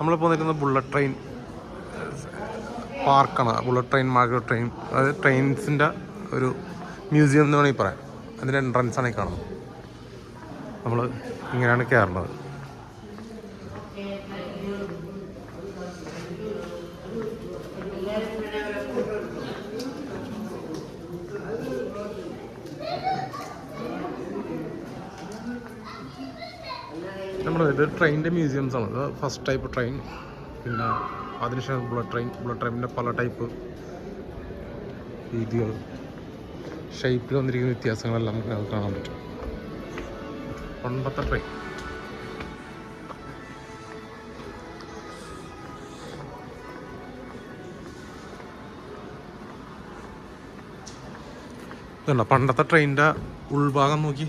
നമ്മളിപ്പോൾ നിൽക്കുന്ന bullet train പാർക്കാണ്. ബുള്ളറ്റ് ട്രെയിൻ, മാർഗരറ്റ് ട്രെയിൻ, അതായത് ട്രെയിൻസിൻ്റെ ഒരു മ്യൂസിയം എന്ന് വേണമെങ്കിൽ പറയാം. അതിൻ്റെ എൻട്രൻസാണ് ഈ കാണുന്നത്. നമ്മൾ ഇങ്ങനെയാണ് കയറുന്നത്. ഇത് ട്രെയിനിൻ്റെ മ്യൂസിയംസാണ്. ഇത് ഫസ്റ്റ് ടൈപ്പ് ട്രെയിൻ, പിന്നെ അതിനുശേഷം ബുള്ളറ്റ് ട്രെയിനിൻ്റെ പല ടൈപ്പ് രീതികൾ, ഷേപ്പിൽ വന്നിരിക്കുന്ന വ്യത്യാസങ്ങളെല്ലാം നമുക്ക് കാണാൻ പറ്റും. പണ്ടത്തെ ട്രെയിൻ. ഇതുണ്ടോ പണ്ടത്തെ ട്രെയിനിൻ്റെ ഉൾഭാഗം നോക്കി.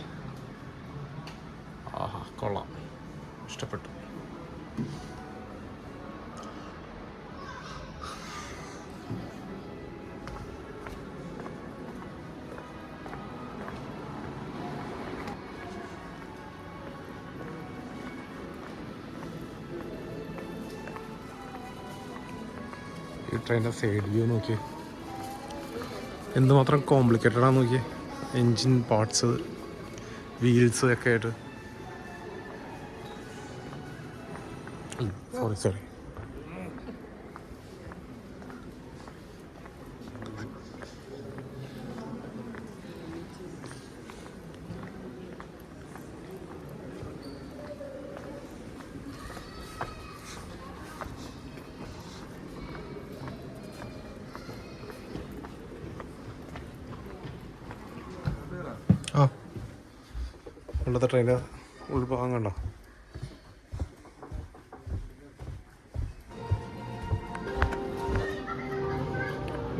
ആഹാ, കൊള്ളാം, ഇഷ്ടപ്പെട്ടു. ഈ ട്രെയിനിൻ്റെ സൈഡ് വ്യൂ നോക്കി, എന്തുമാത്രം കോംപ്ലിക്കേറ്റഡ് ആണെന്ന് നോക്കി. എൻജിൻ പാർട്സ്, വീൽസ് ഒക്കെ ആയിട്ട്. സോറി ആ പണ്ടത്തെ ട്രെയിനിൻ്റെ ഉൾഭാഗം കണ്ടോ?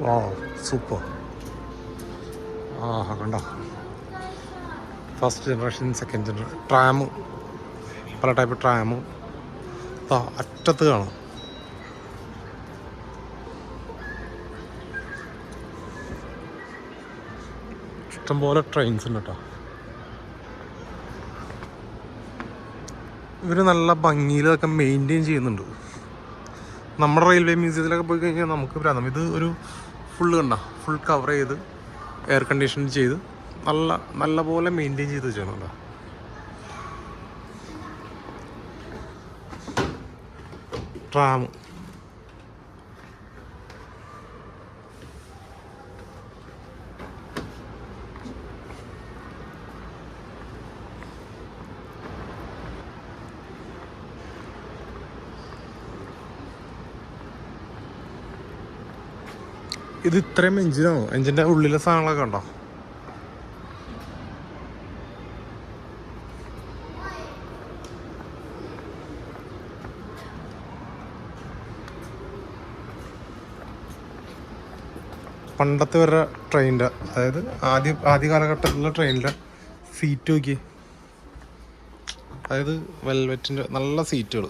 വാ, സൂപ്പർ. ആഹാ, കണ്ടോ? ഫസ്റ്റ് ജനറേഷൻ, സെക്കൻഡ് ജനറേഷൻ ട്രാമ്, പല ടൈപ്പ് ട്രാമ് അറ്റത്ത് കാണാം. ഇഷ്ടംപോലെ ട്രെയിൻസ് ഉണ്ട് കേട്ടോ. ഇവർ നല്ല ഭംഗിയിലൊക്കെ മെയിൻറ്റെയിൻ ചെയ്യുന്നുണ്ട്. നമ്മുടെ റെയിൽവേ മ്യൂസിയത്തിലൊക്കെ പോയി കഴിഞ്ഞാൽ നമുക്ക് ഭ്രാന്തം. ഇത് ഒരു ഫുൾ കവർ ചെയ്ത് എയർ കണ്ടീഷൻ ചെയ്ത് നല്ല പോലെ മെയിൻറ്റെയിൻ ചെയ്ത് വെച്ചാണ്. ട്രാം ഇത് ഇത്രയും എഞ്ചിനാണോ? എഞ്ചിൻ്റെ ഉള്ളിലെ സാധനങ്ങളൊക്കെ ഉണ്ടോ? പണ്ടത്തെ വരെ ട്രെയിനിൻ്റെ, അതായത് ആദ്യ കാലഘട്ടത്തിലുള്ള ട്രെയിനിൻ്റെ സീറ്റ് നോക്കി. അതായത് വെൽവെറ്റിൻ്റെ നല്ല സീറ്റുകൾ.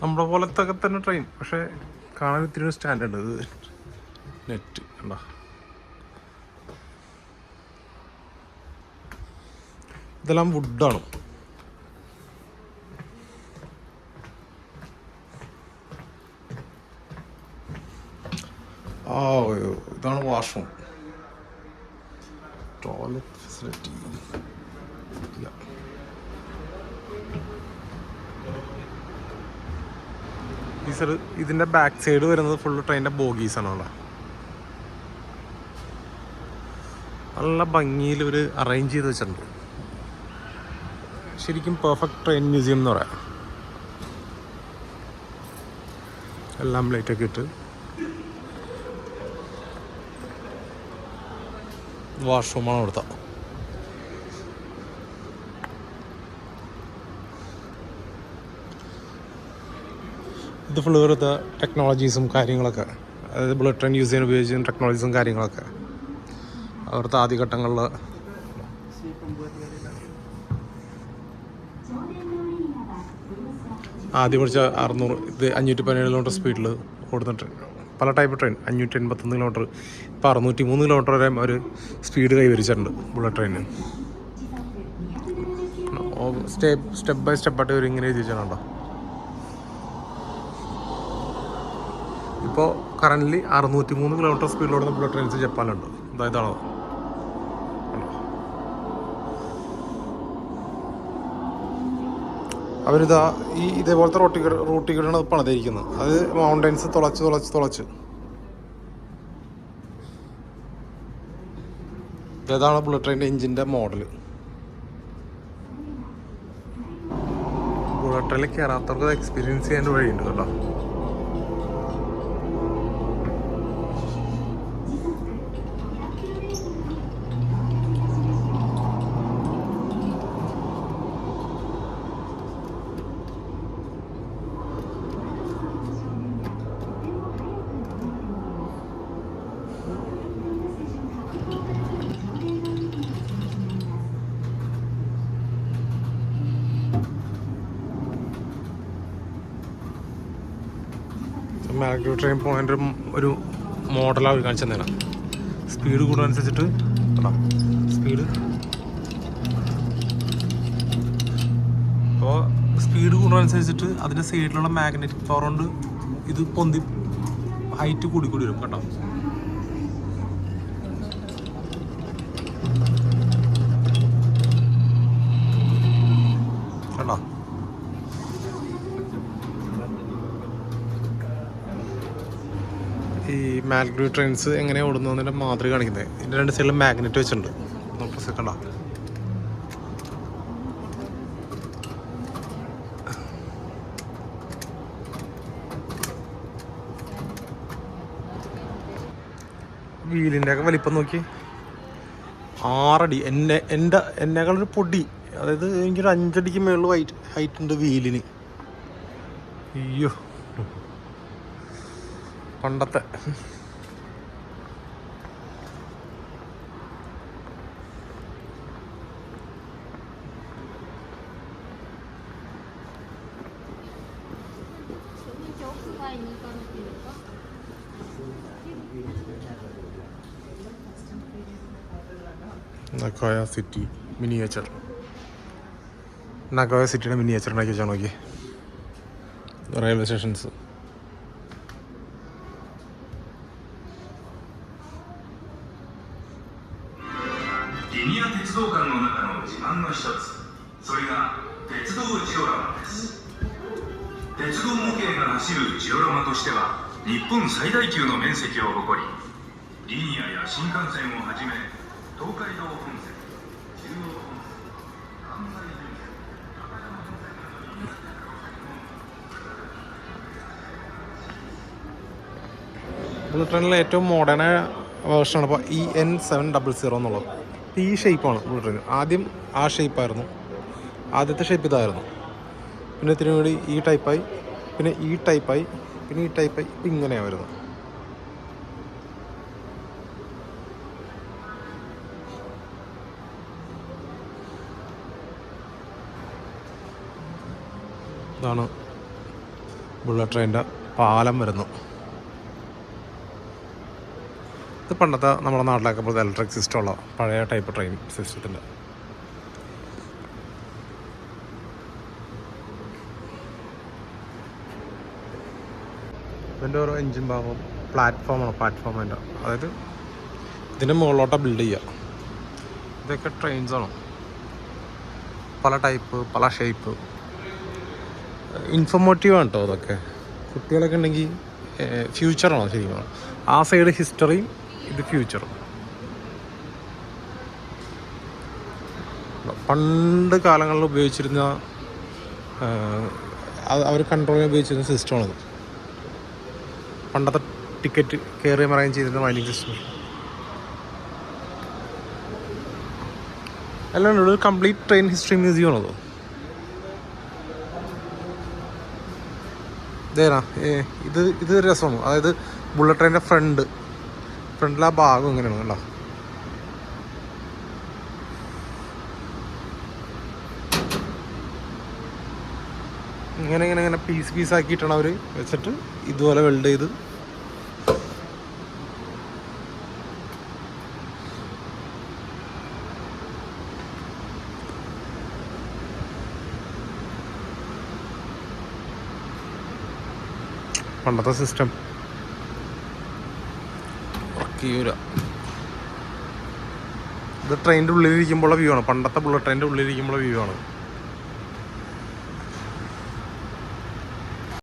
നമ്മുടെ പോലത്തെ ഒക്കെ തന്നെ ട്രെയിൻ, പക്ഷേ കാണാൻ ഇത്തിരി സ്റ്റാൻഡേർഡ്. ഇത് നെറ്റ് കണ്ടോ? ഇതെല്ലാം വുഡാണ്. ഇതാണ് വാഷ്റൂം. ടോയ്ലറ്റ് ഫെസിലിറ്റി ഇല്ല. ഇതിൻ്റെ ബാക്ക് സൈഡ് വരുന്നത് ഫുള്ള് ട്രെയിനിൻ്റെ ബോഗീസാണുള്ള. നല്ല ഭംഗിയിൽ ഒരു അറേഞ്ച് ചെയ്ത് വെച്ചിട്ടുണ്ട്. ശരിക്കും പെർഫെക്റ്റ് ട്രെയിൻ മ്യൂസിയം എന്ന് പറയാം. എല്ലാം ലൈറ്റൊക്കെ ഇട്ട്. വാഷ്റൂമാണ് അവിടുത്തെ. ഇത് ഫുള്ള് വെറുതെ ടെക്നോളജീസും കാര്യങ്ങളൊക്കെ, അതായത് ബുള്ളറ്റ് ട്രെയിൻ യൂസ് ചെയ്യാൻ ഉപയോഗിക്കുന്ന ടെക്നോളജീസും കാര്യങ്ങളൊക്കെ അവിടുത്തെ ആദ്യഘട്ടങ്ങളിൽ. ആദ്യം പഠിച്ച 600, ഇത് 517 കിലോമീറ്റർ സ്പീഡിൽ ഓടുന്ന ട്രെയിൻ. പല ടൈപ്പ് ട്രെയിൻ 581 കിലോമീറ്റർ, ഇപ്പോൾ 603 കിലോമീറ്റർ വരെ ഒരു സ്പീഡ് കൈവരിച്ചിട്ടുണ്ട് ബുള്ളറ്റ് ട്രെയിനിന്. സ്റ്റെപ്പ് ബൈ സ്റ്റെപ്പായിട്ട് ഒരു ഇങ്ങനെ എഴുതി വെച്ചാണോ. ഇപ്പോൾ കറൻ്റ്ലി 603 കിലോമീറ്റർ സ്പീഡിലോടുന്ന ബുള്ളറ്റ് ട്രെയിൻസ് ജപ്പാനിലുണ്ട്. ഇതാണോ അവരിതാ ഇതേപോലത്തെ റൂട്ടിലാണ് പണിതിരിക്കുന്നത്. അത് മൗണ്ടൻസ് തുളച്ച് ഇതാണ് ബുള്ളറ്റ് ട്രെയിനിൻ്റെ എഞ്ചിൻ്റെ മോഡൽ. ബുള്ളറ്റ് ട്രെയിനിൽ കയറാത്തവർക്ക് എക്സ്പീരിയൻസ് ചെയ്യാൻ വഴിയുണ്ട് കേട്ടോ. മാഗ്നോ ട്രെയിൻ പോയിൻ്റ് ഒരു മോഡലാണ് കാണിച്ചു തന്നേനെ. സ്പീഡ് കൂടുന്നതനുസരിച്ചിട്ട് സ്പീഡ് അപ്പോൾ സ്പീഡ് കൂടുന്നതനുസരിച്ചിട്ട് അതിൻ്റെ സൈഡിലുള്ള മാഗ്നറ്റിക് പവർ കൊണ്ട് ഇത് പൊന്തി ഹൈറ്റ് കൂടി വരും കേട്ടോ. കേട്ടോ ഈ മാഗ്നോ ട്രെയിൻസ് എങ്ങനെ ഓടുന്നതിൻ്റെ മാതൃക കാണിക്കുന്നത്. ഇതിൻ്റെ 2 സൈഡിലും മാഗ്നറ്റ് വെച്ചിട്ടുണ്ട്. നമുക്ക് സെക്കൻഡാ വീലിൻ്റെ ഒക്കെ വലിപ്പം നോക്കി 6 അടി. എന്നെക്കാളൊരു പൊടി, അതായത് എനിക്കൊരു 5 അടിക്ക് മുകളിൽ ഹൈറ്റ് ഉണ്ട് വീലിന്. അയ്യോ പണ്ടത്തെ നഗോയ സിറ്റി മിനിയേച്ചർ. നഗോയ സിറ്റിയുടെ മിനിയേച്ചർ ഉണ്ടാക്കി വെച്ചാൽ നോക്കി. റെയിൽവേ സ്റ്റേഷൻസ്鉄道模型が走るジオラマとしては日本最大級の面積を誇り、リニアや新幹線をはじめ東海道本線、中央本線、関西電線、高山本線などにബുള്ളറ്റ് ട്രെയിനിലെ ഏറ്റവും മോഡേൺ വേർഷനാണ് ഇപ്പോൾ EN700 എന്നുള്ളത്. ഈ ഷേപ്പാണ് ബുള്ളറ്റ് ട്രെയിൻ. ആദ്യം ആ ഷേപ്പായിരുന്നു, ആദ്യത്തെ ഷേപ്പ് ഇതായിരുന്നു. പിന്നെ ഇത്തിരി കൂടി ഈ ടൈപ്പായി, പിന്നെ ഈ ടൈപ്പായി, പിന്നെ ഈ ടൈപ്പായി, ഇപ്പം ഇങ്ങനെയാണ് വരുന്നത്. ഇതാണ് ബുള്ളറ്റ് ട്രെയിനിൻ്റെ പാലം വരുന്നു. ഇത് പണ്ടത്തെ നമ്മുടെ നാട്ടിലൊക്കെ പോലത്തെ ഇലക്ട്രിക് സിസ്റ്റം ഉള്ള പഴയ ടൈപ്പ് ട്രെയിൻ സിസ്റ്റത്തിൻ്റെ. ഇതിൻ്റെ ഓരോ എൻജിൻ ഭാഗവും പ്ലാറ്റ്ഫോമിൻ്റെ, അതായത് ഇതിൻ്റെ മുകളിലോട്ടാണ് ബിൽഡ് ചെയ്യുക. ഇതൊക്കെ ട്രെയിൻസാണ്, പല ടൈപ്പ്, പല ഷേപ്പ്. ഇൻഫോർമേറ്റീവാണ് കേട്ടോ അതൊക്കെ. കുട്ടികളൊക്കെ ഉണ്ടെങ്കിൽ ഫ്യൂച്ചറാണോ ശരിക്കും. ആ സൈഡ് ഹിസ്റ്ററിയും ഇത് ഫ്യൂച്ചറും. പണ്ട് കാലങ്ങളിൽ ഉപയോഗിച്ചിരുന്ന അവർ കൺട്രോൾ ചെയ്യാൻ ഉപയോഗിച്ചിരുന്ന സിസ്റ്റമാണത്. പണ്ടത്തെ ടിക്കറ്റ് കയറി മറയും ചെയ്തിരുന്ന മൈനിങ് സിസ്റ്റം എല്ലാം ഒരു കംപ്ലീറ്റ് ട്രെയിൻ ഹിസ്റ്ററി മ്യൂസിയം ആണത്. ഇതേനാ ഇത് രസമാണ്. അതായത് ബുള്ളറ്റ് ട്രെയിനിൻ്റെ ഫ്രണ്ടിലെ ആ ഭാഗം ഇങ്ങനെയാണ് കേട്ടോ. ഇങ്ങനെ പീസാക്കിയിട്ടാണ് അവർ വെച്ചിട്ട് ഇതുപോലെ വെൽഡ് ചെയ്ത് പണ്ടത്തെ സിസ്റ്റം വർക്ക് ചെയ്യൂല. ഇത് ട്രെയിനിൻ്റെ ഉള്ളിലിരിക്കുമ്പോഴുള്ള വ്യൂ ആണ്, പണ്ടത്തെ ബുള്ളറ്റ് ട്രെയിനിൻ്റെ ഉള്ളിലിരിക്കുമ്പോഴുള്ള വ്യൂ ആണ്.